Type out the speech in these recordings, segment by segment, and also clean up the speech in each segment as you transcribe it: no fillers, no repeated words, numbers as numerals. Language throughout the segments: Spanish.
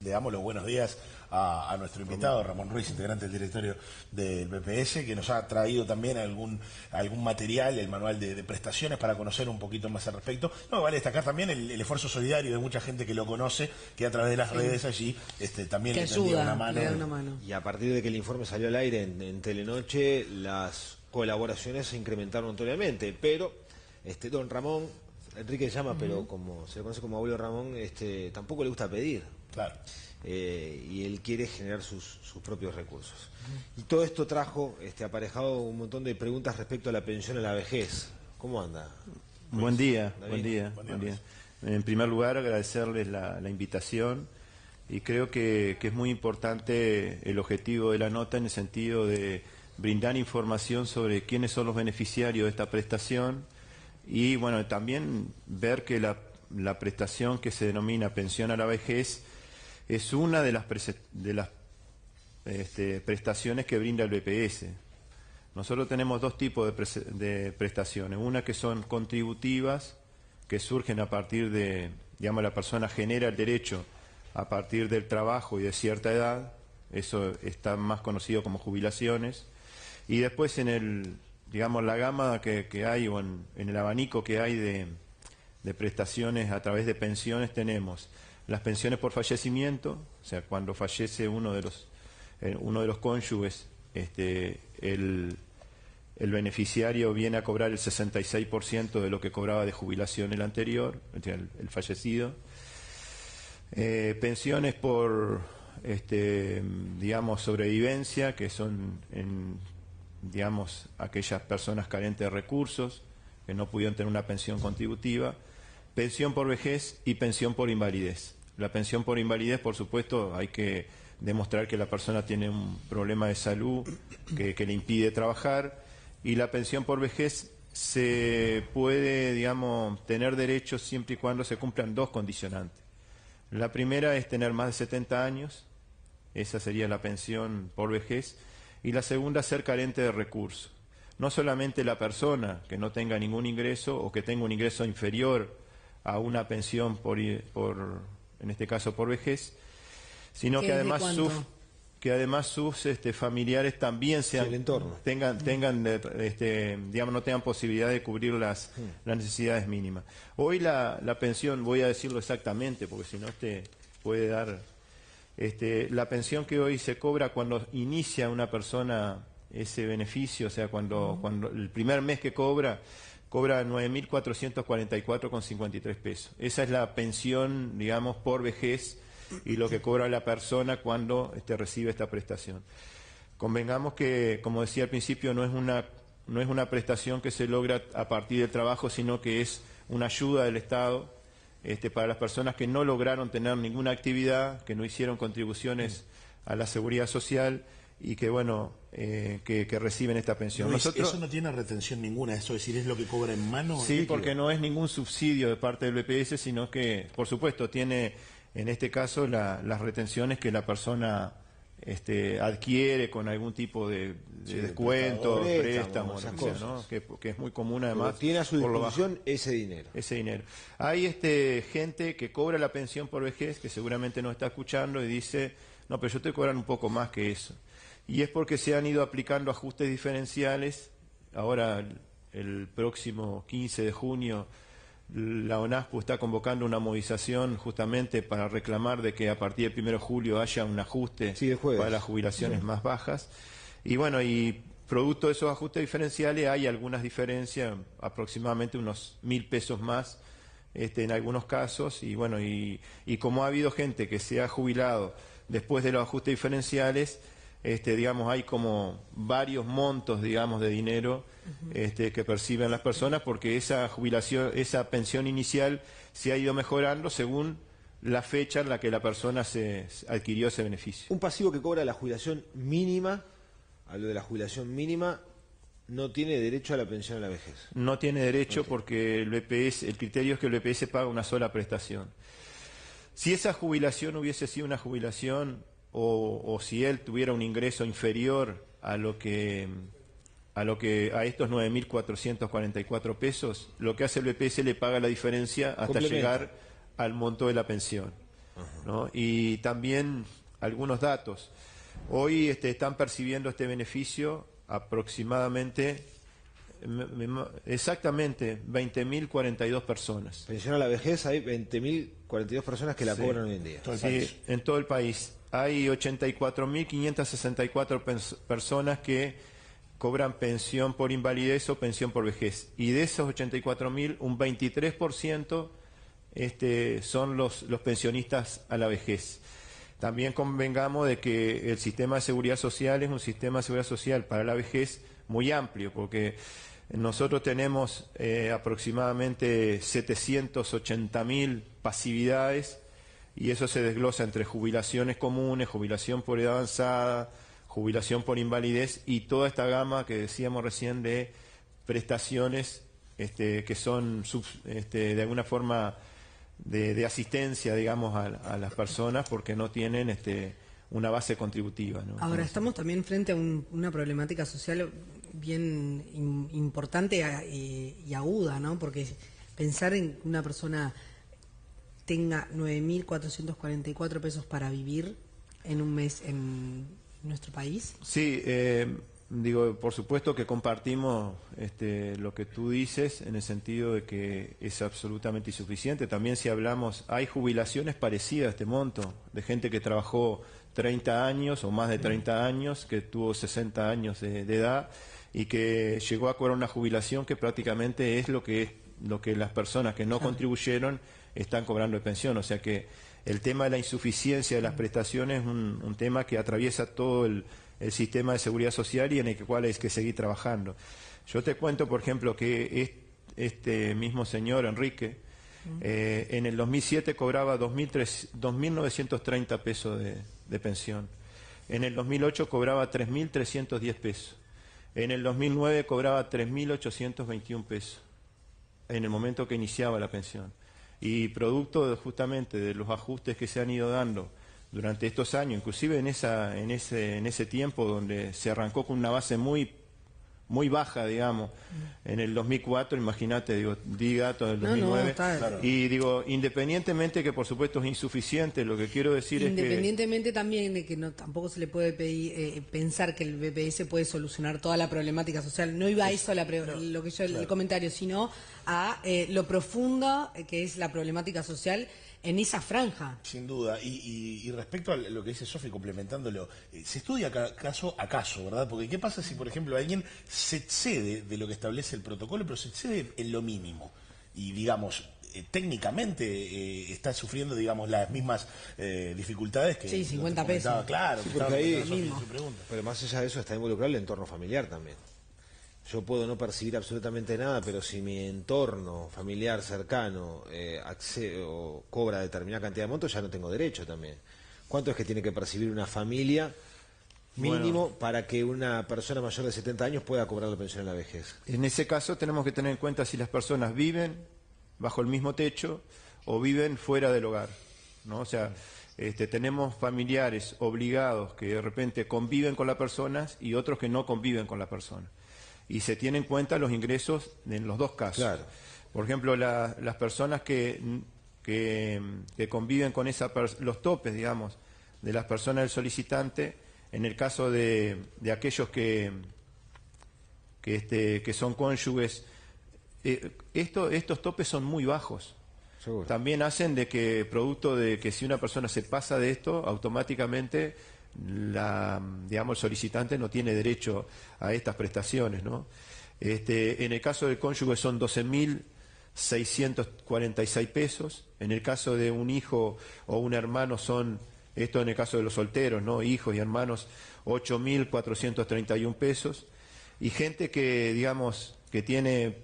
Le damos los buenos días a nuestro invitado, Ramón Ruiz, integrante del directorio del BPS, que nos ha traído también algún material, el manual de prestaciones, para conocer un poquito más al respecto. No, vale destacar también el esfuerzo solidario de mucha gente que lo conoce, que a través de las redes allí también que le tendía ayuda, una mano. le da una mano. Y a partir de que el informe salió al aire en Telenoche, las colaboraciones se incrementaron notoriamente, pero don Ramón, Enrique se llama, pero como se le conoce como abuelo Ramón, tampoco le gusta pedir. Claro. Y él quiere generar sus propios recursos. Y todo esto trajo aparejado un montón de preguntas respecto a la pensión a la vejez. ¿Cómo anda? Buen día, ¿David? buen día, Buen día, buen día. En primer lugar, agradecerles la invitación, y creo que es muy importante el objetivo de la nota en el sentido de brindar información sobre quiénes son los beneficiarios de esta prestación, y bueno, también ver que la prestación que se denomina pensión a la vejez es una de las prestaciones que brinda el BPS. Nosotros tenemos dos tipos de prestaciones, una que son contributivas, que surgen a partir de, digamos, la persona genera el derecho a partir del trabajo y de cierta edad, eso está más conocido como jubilaciones, y después digamos, la gama que hay, o en el abanico que hay de prestaciones a través de pensiones, tenemos las pensiones por fallecimiento, o sea, cuando fallece uno de los cónyuges, el beneficiario viene a cobrar el 66% de lo que cobraba de jubilación el anterior, el fallecido. Pensiones por, digamos, sobrevivencia, que son, digamos, aquellas personas carentes de recursos, que no pudieron tener una pensión contributiva. Pensión por vejez y pensión por invalidez. La pensión por invalidez, por supuesto, hay que demostrar que la persona tiene un problema de salud que le impide trabajar, y la pensión por vejez se puede, digamos, tener derecho siempre y cuando se cumplan dos condicionantes. La primera es tener más de 70 años, esa sería la pensión por vejez, y la segunda, ser carente de recursos. No solamente la persona que no tenga ningún ingreso o que tenga un ingreso inferior a una pensión en este caso por vejez, sino que además sus familiares también Sí, el entorno. tengan digamos, no tengan posibilidad de cubrir las necesidades mínimas. Hoy la pensión, voy a decirlo exactamente porque si no puede dar, la pensión que hoy se cobra cuando inicia una persona ese beneficio, o sea, cuando el primer mes que cobra 9.444,53 pesos. Esa es la pensión, digamos, por vejez, y lo que cobra la persona cuando recibe esta prestación. Convengamos que, como decía al principio, no es una prestación que se logra a partir del trabajo, sino que es una ayuda del Estado para las personas que no lograron tener ninguna actividad, que no hicieron contribuciones a la seguridad social, y que bueno, que reciben esta pensión. Eso no tiene retención ninguna, eso es decir, es lo que cobra en mano. Sí, porque no es ningún subsidio de parte del BPS, sino que, por supuesto, tiene en este caso las retenciones que la persona adquiere con algún tipo de descuento, préstamo, esas lo que sea, ¿no? Que es muy común además. Pero tiene a su por lo bajo. disposición ese dinero. Ese dinero. Hay gente que cobra la pensión por vejez, que seguramente nos está escuchando y dice, no, pero yo estoy cobrando un poco más que eso. Y es porque se han ido aplicando ajustes diferenciales. Ahora, el próximo 15 de junio, la ONASPU está convocando una movilización justamente para reclamar de que a partir del 1 de julio haya un ajuste para las jubilaciones más bajas. Y bueno, y producto de esos ajustes diferenciales hay algunas diferencias, aproximadamente unos 1.000 pesos más en algunos casos. Y bueno, y como ha habido gente que se ha jubilado después de los ajustes diferenciales, digamos, hay como varios montos, digamos, de dinero que perciben las personas, porque esa jubilación, esa pensión inicial se ha ido mejorando según la fecha en la que la persona se adquirió ese beneficio. Un pasivo que cobra la jubilación mínima, hablo de la jubilación mínima, no tiene derecho a la pensión a la vejez. No tiene derecho porque el criterio es que el BPS paga una sola prestación. Si esa jubilación hubiese sido una jubilación, o si él tuviera un ingreso inferior a estos 9.444 pesos, lo que hace el BPS le paga la diferencia hasta llegar al monto de la pensión. ¿no? Y también algunos datos. Hoy están percibiendo este beneficio aproximadamente, exactamente, 20.042 personas. Pensión a la vejez, hay 20.042 personas que la cobran hoy en día. Sí, en todo el país. Hay 84.564 personas que cobran pensión por invalidez o pensión por vejez. Y de esos 84.000, un 23% son los pensionistas a la vejez. También convengamos de que el sistema de seguridad social es un sistema de seguridad social para la vejez muy amplio, porque nosotros tenemos aproximadamente 780.000 pasividades, y eso se desglosa entre jubilaciones comunes, jubilación por edad avanzada, jubilación por invalidez y toda esta gama que decíamos recién de prestaciones que son de alguna forma de asistencia, digamos, a las personas porque no tienen una base contributiva, ¿no? Ahora, estamos también frente a una problemática social bien importante y aguda, ¿no? Porque pensar en que una persona tenga 9.444 pesos para vivir en un mes en nuestro país. Sí, digo, por supuesto que compartimos lo que tú dices en el sentido de que es absolutamente insuficiente. También si hablamos, hay jubilaciones parecidas a este monto, de gente que trabajó 30 años o más de 30 años, que tuvo 60 años de edad y que llegó a cobrar una jubilación que prácticamente es lo que las personas que no contribuyeron están cobrando de pensión. O sea que el tema de la insuficiencia de las prestaciones es un tema que atraviesa todo el sistema de seguridad social y en el cual hay que seguir trabajando. Yo te cuento, por ejemplo, que este mismo señor, Enrique, en el 2007 cobraba 2.930 pesos de pensión. En el 2008 cobraba 3.310 pesos. En el 2009 cobraba 3.821 pesos, en el momento que iniciaba la pensión. Y producto justamente de los ajustes que se han ido dando durante estos años, inclusive en ese tiempo donde se arrancó con una base muy baja, digamos, en el 2004, imagínate, di datos del 2009, claro. Y digo, independientemente que por supuesto es insuficiente, lo que quiero decir es que... Independientemente también de que tampoco se le puede pedir, pensar que el BPS puede solucionar toda la problemática social, no iba a eso lo que yo el comentario, sino a lo profundo que es la problemática social en esa franja. Sin duda. Y respecto a lo que dice Sofi, complementándolo, se estudia caso a caso, ¿verdad? Porque ¿qué pasa si, por ejemplo, alguien se excede de lo que establece el protocolo, pero se excede en lo mínimo? Y, digamos, técnicamente está sufriendo, digamos, las mismas dificultades que... Sí, 50 pesos. Claro, Sí, que porque ahí, Sofi en su pregunta. pero más allá de eso está involucrado el entorno familiar también. Yo puedo no percibir absolutamente nada, pero si mi entorno familiar cercano o cobra determinada cantidad de montos, ya no tengo derecho también. ¿Cuánto es que tiene que percibir una familia mínimo para que una persona mayor de 70 años pueda cobrar la pensión en la vejez? En ese caso tenemos que tener en cuenta si las personas viven bajo el mismo techo o viven fuera del hogar, ¿no? O sea, tenemos familiares obligados que de repente conviven con las personas y otros que no conviven con la persona. Y se tienen en cuenta los ingresos en los dos casos. Claro. Por ejemplo, las personas que conviven con los topes, digamos, de las personas del solicitante, en el caso de aquellos que son cónyuges, estos topes son muy bajos. Seguro. También hacen de que, producto de que si una persona se pasa de esto, automáticamente digamos, el solicitante no tiene derecho a estas prestaciones, ¿no? En el caso del cónyuge son 12.646 pesos. En el caso de un hijo o un hermano esto en el caso de los solteros, ¿no? Hijos y hermanos, 8.431 pesos. Y gente que, digamos, que tiene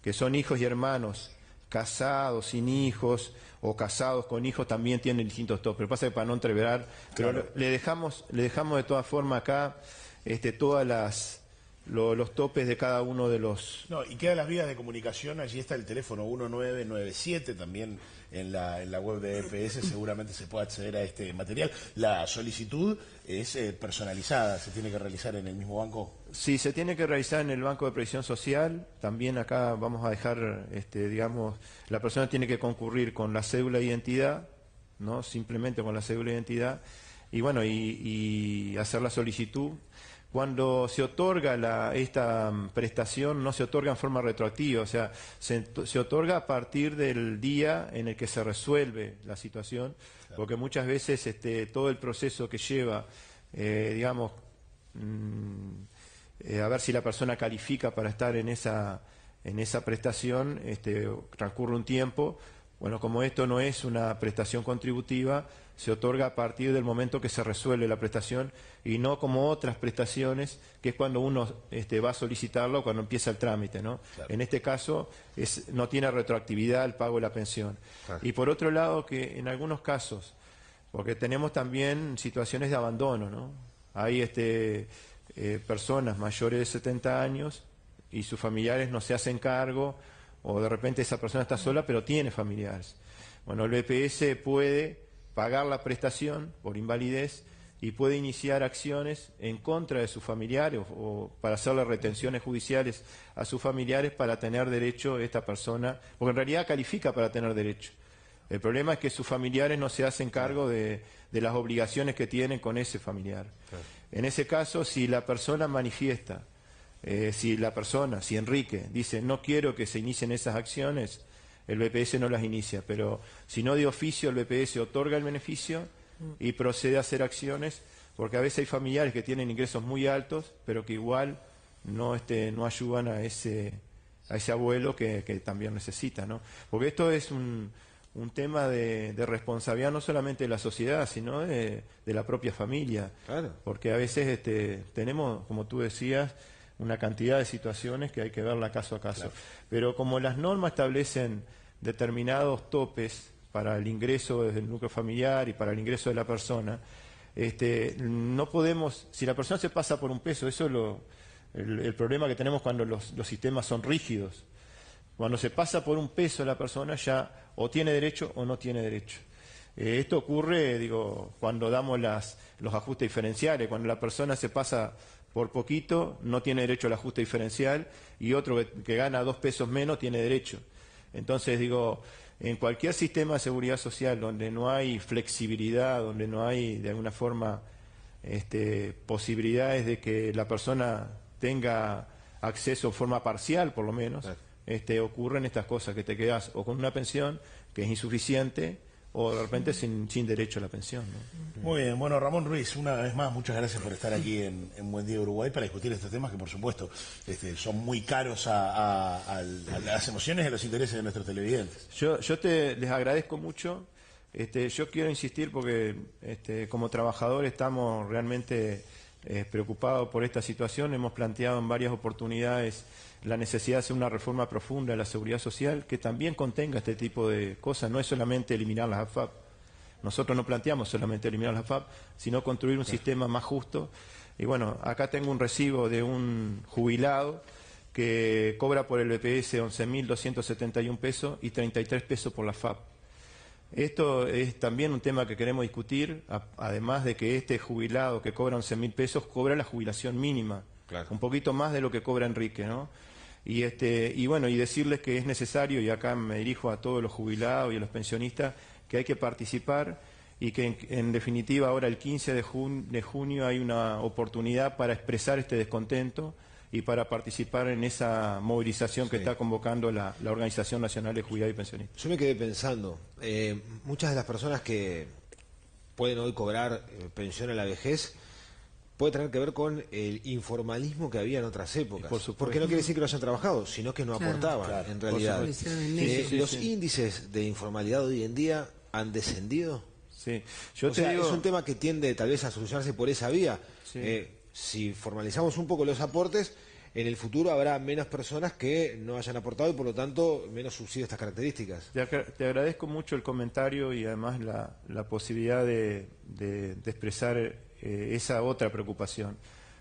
que son hijos y hermanos casados, sin hijos, o casados con hijos, también tienen distintos topes. Pero pasa que para no entreverar, claro. pero le dejamos de todas formas acá todas los topes de cada uno de los... No, y quedan las vías de comunicación, allí está el teléfono 1997, también en la web de EPS seguramente se puede acceder a este material. La solicitud es personalizada, se tiene que realizar en el mismo banco. Sí, se tiene que realizar en el Banco de Previsión Social. También acá vamos a dejar, digamos, la persona tiene que concurrir con la cédula de identidad, ¿no? Simplemente con la cédula de identidad, y bueno, y hacer la solicitud. Cuando se otorga esta prestación, no se otorga en forma retroactiva, o sea, se otorga a partir del día en el que se resuelve la situación, claro. Porque muchas veces todo el proceso que lleva, digamos, a ver si la persona califica para estar en esa prestación, transcurre un tiempo. Bueno, como esto no es una prestación contributiva, se otorga a partir del momento que se resuelve la prestación y no como otras prestaciones, que es cuando uno va a solicitarlo, cuando empieza el trámite, ¿no? Claro. En este caso no tiene retroactividad el pago de la pensión. Claro. Y por otro lado, que en algunos casos, porque tenemos también situaciones de abandono, ¿no? Hay personas mayores de 70 años y sus familiares no se hacen cargo, o de repente esa persona está sola pero tiene familiares. Bueno, el BPS puede pagar la prestación por invalidez y puede iniciar acciones en contra de sus familiares o para hacerle retenciones judiciales a sus familiares para tener derecho esta persona, porque en realidad califica para tener derecho. El problema es que sus familiares no se hacen cargo de las obligaciones que tienen con ese familiar. Claro. En ese caso, si la persona manifiesta, si Enrique dice no quiero que se inicien esas acciones, el BPS no las inicia, pero si no de oficio el BPS otorga el beneficio y procede a hacer acciones, porque a veces hay familiares que tienen ingresos muy altos, pero que igual no ayudan a ese abuelo que también necesita, ¿no? Porque esto es un tema de responsabilidad no solamente de la sociedad, sino de la propia familia. Claro. Porque a veces tenemos, como tú decías, una cantidad de situaciones que hay que verla caso a caso. Claro. Pero como las normas establecen determinados topes para el ingreso desde el núcleo familiar y para el ingreso de la persona, no podemos, si la persona se pasa por un peso, eso es el problema que tenemos cuando los sistemas son rígidos. Cuando se pasa por un peso la persona ya o tiene derecho o no tiene derecho. Esto ocurre, cuando damos los ajustes diferenciales, cuando la persona se pasa por poquito no tiene derecho al ajuste diferencial y otro que gana 2 pesos menos tiene derecho. Entonces, en cualquier sistema de seguridad social donde no hay flexibilidad, donde no hay de alguna forma posibilidades de que la persona tenga acceso en forma parcial, por lo menos, ocurren estas cosas, que te quedas o con una pensión que es insuficiente o de repente sin derecho a la pensión, ¿no? Muy bien, bueno, Ramón Ruiz, una vez más, muchas gracias por estar aquí en Buen Día Uruguay para discutir estos temas que, por supuesto, son muy caros a las emociones y a los intereses de nuestros televidentes. Yo les agradezco mucho. Yo quiero insistir porque como trabajador estamos realmente preocupados por esta situación. Hemos planteado en varias oportunidades la necesidad de hacer una reforma profunda de la seguridad social que también contenga este tipo de cosas. No es solamente eliminar las AFAP. Nosotros no planteamos solamente eliminar las AFAP, sino construir un sistema más justo. Y bueno, acá tengo un recibo de un jubilado que cobra por el BPS 11.271 pesos y 33 pesos por la FAP. Esto es también un tema que queremos discutir, además de que este jubilado que cobra 11.000 pesos cobra la jubilación mínima, claro, un poquito más de lo que cobra Enrique, ¿no? Y bueno, y decirles que es necesario, y acá me dirijo a todos los jubilados y a los pensionistas, que hay que participar y que en definitiva ahora el 15 de junio hay una oportunidad para expresar este descontento y para participar en esa movilización que está convocando la Organización Nacional de Jubilados y Pensionistas. Yo me quedé pensando, muchas de las personas que pueden hoy cobrar pensión a la vejez puede tener que ver con el informalismo que había en otras épocas. Porque no quiere decir que no hayan trabajado, sino que no aportaban, en realidad. Los índices de informalidad hoy en día han descendido. Sí. Es un tema que tiende tal vez a solucionarse por esa vía. Sí. Si formalizamos un poco los aportes, en el futuro habrá menos personas que no hayan aportado y por lo tanto menos subsidio a estas características. Te agradezco mucho el comentario y además la posibilidad de expresar esa otra preocupación.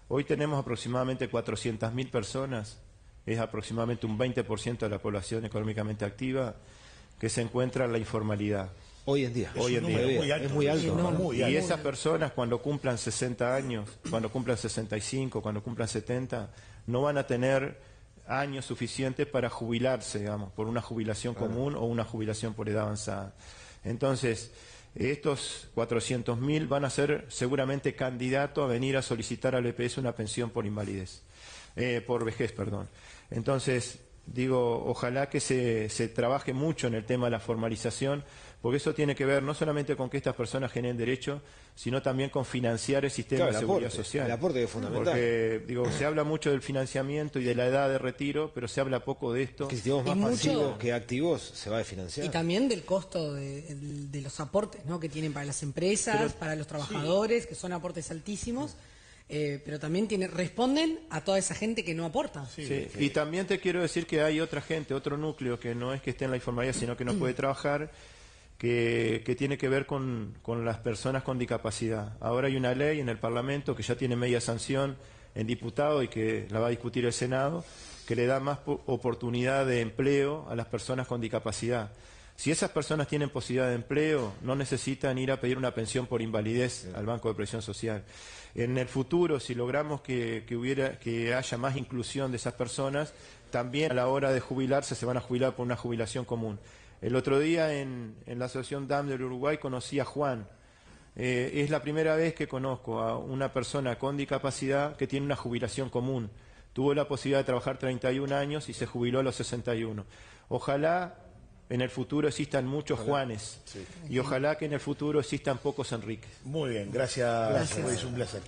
Hoy tenemos aproximadamente 400.000 personas, es aproximadamente un 20% de la población económicamente activa que se encuentra en la informalidad. Hoy en día. Hoy en día. Es muy alto. No, muy Y alto. esas personas cuando cumplan 60 años, cuando cumplan 65, cuando cumplan 70, no van a tener años suficientes para jubilarse, digamos, por una jubilación común o una jubilación por edad avanzada. Entonces, estos 400.000 van a ser seguramente candidatos a venir a solicitar al EPS una pensión por invalidez, por vejez, perdón. Entonces, digo, ojalá que se trabaje mucho en el tema de la formalización, porque eso tiene que ver no solamente con que estas personas generen derecho, sino también con financiar el sistema Claro, de el seguridad aporte, social. el aporte es fundamental. Porque, digo, se habla mucho del financiamiento y de la edad de retiro, pero se habla poco de esto. Que si tenemos más Y mucho- pasivos que activos, se va a financiar. Y también del costo de los aportes, ¿no? Que tienen para las empresas, para los trabajadores, que son aportes altísimos, pero también responden a toda esa gente que no aporta. Sí. Y también te quiero decir que hay otra gente, otro núcleo que no es que esté en la informalidad, sino que no puede trabajar, que tiene que ver con las personas con discapacidad. Ahora hay una ley en el Parlamento que ya tiene media sanción en diputado y que la va a discutir el Senado, que le da más oportunidad de empleo a las personas con discapacidad. Si esas personas tienen posibilidad de empleo, no necesitan ir a pedir una pensión por invalidez al Banco de Previsión Social. En el futuro, si logramos que haya más inclusión de esas personas, también a la hora de jubilarse se van a jubilar por una jubilación común. El otro día en la Asociación Daimler Uruguay conocí a Juan. Es la primera vez que conozco a una persona con discapacidad que tiene una jubilación común. Tuvo la posibilidad de trabajar 31 años y se jubiló a los 61. Ojalá en el futuro existan muchos Juanes y ojalá que en el futuro existan pocos Enriques. Muy bien, gracias. Luis, un placer.